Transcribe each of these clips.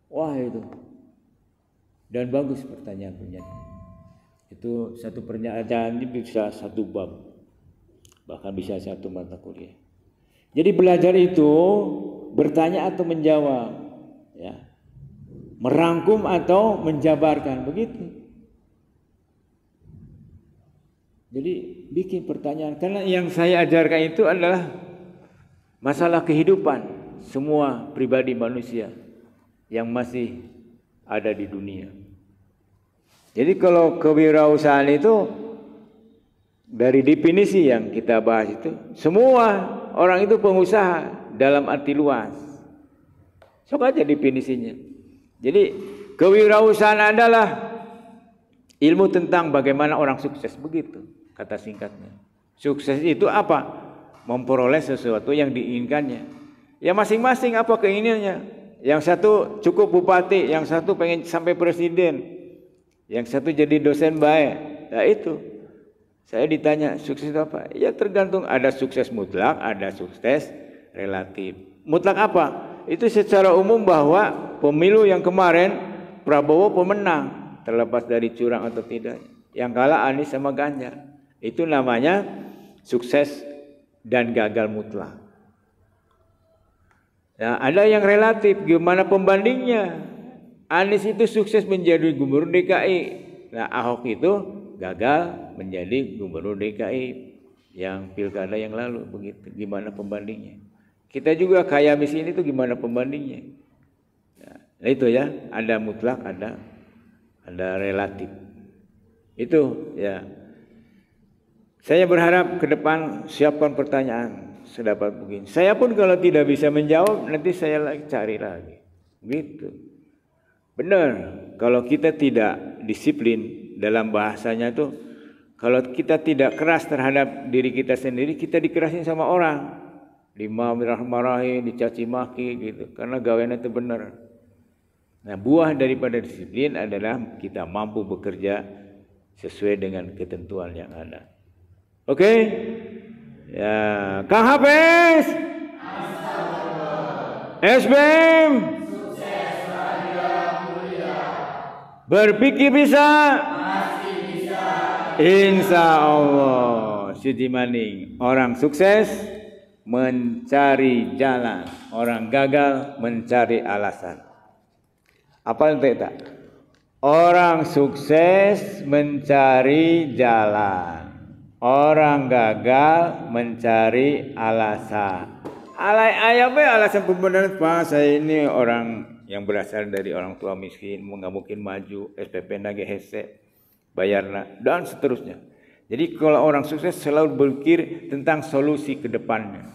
Wah itu. Dan bagus pertanyaan-pertanyaan. Itu satu pernyataan ini bisa satu bab, bahkan bisa satu mata kuliah. Jadi belajar itu bertanya atau menjawab, ya, merangkum atau menjabarkan, begitu. Jadi bikin pertanyaan, karena yang saya ajarkan itu adalah masalah kehidupan semua pribadi manusia yang masih ada di dunia. Jadi kalau kewirausahaan itu dari definisi yang kita bahas itu, semua orang itu pengusaha dalam arti luas. Sok aja definisinya. Jadi kewirausahaan adalah ilmu tentang bagaimana orang sukses, begitu kata singkatnya. Sukses itu apa? Memperoleh sesuatu yang diinginkannya. Ya masing-masing apa keinginannya. Yang satu cukup bupati, yang satu pengen sampai presiden, yang satu jadi dosen baik. Nah itu, saya ditanya sukses itu apa? Ya tergantung, ada sukses mutlak, ada sukses relatif. Mutlak apa? Itu secara umum bahwa pemilu yang kemarin Prabowo pemenang, terlepas dari curang atau tidak. Yang kalah Anies sama Ganjar. Itu namanya sukses dan gagal mutlak. Nah, ada yang relatif, gimana pembandingnya? Anies itu sukses menjadi gubernur DKI. Nah, Ahok itu gagal menjadi gubernur DKI yang pilkada yang lalu, begitu. Gimana pembandingnya? Kita juga kaya miskin itu gimana pembandingnya? Nah, itu ya, ada mutlak, ada relatif. Itu ya. Saya berharap ke depan siapkan pertanyaan sedapat mungkin. Saya pun kalau tidak bisa menjawab, nanti saya cari lagi. Gitu. Benar, kalau kita tidak disiplin dalam bahasanya itu, kalau kita tidak keras terhadap diri kita sendiri, kita dikerasin sama orang, dimarah-marahin, dicaci maki gitu, karena gawean itu benar. Nah, buah daripada disiplin adalah kita mampu bekerja sesuai dengan ketentuan yang ada. Oke? Ya, Kang Hafiz, SBM, berpikir bisa, pasti bisa. Insya Allah. Siti Maning, orang sukses mencari jalan, orang gagal mencari alasan. Apa itu tak? Orang sukses mencari jalan, orang gagal mencari alasan. Alasan pembenaran bahasa ini orang yang berasal dari orang tua miskin, nggak mungkin maju, SPP nage hese, bayarna, dan seterusnya. Jadi kalau orang sukses selalu berpikir tentang solusi ke depannya,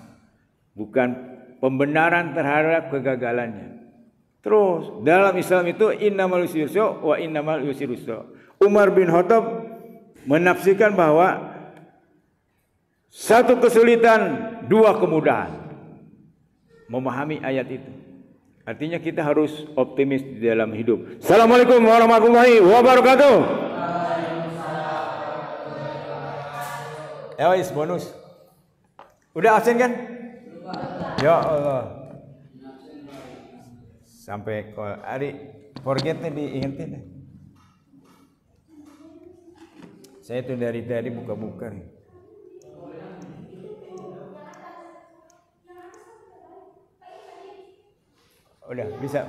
bukan pembenaran terhadap kegagalannya. Terus dalam Islam itu innamal usri yusra wa innamal usri yusra. Umar bin Khattab menafsirkan bahwa satu kesulitan, dua kemudahan. Memahami ayat itu. Artinya kita harus optimis di dalam hidup. Assalamualaikum warahmatullahi wabarakatuh. Wis bonus. Udah absen kan? Ya Allah. Sampai hari forgetnya diingetin. Saya tuh dari tadi buka-buka nih. Udah bisa.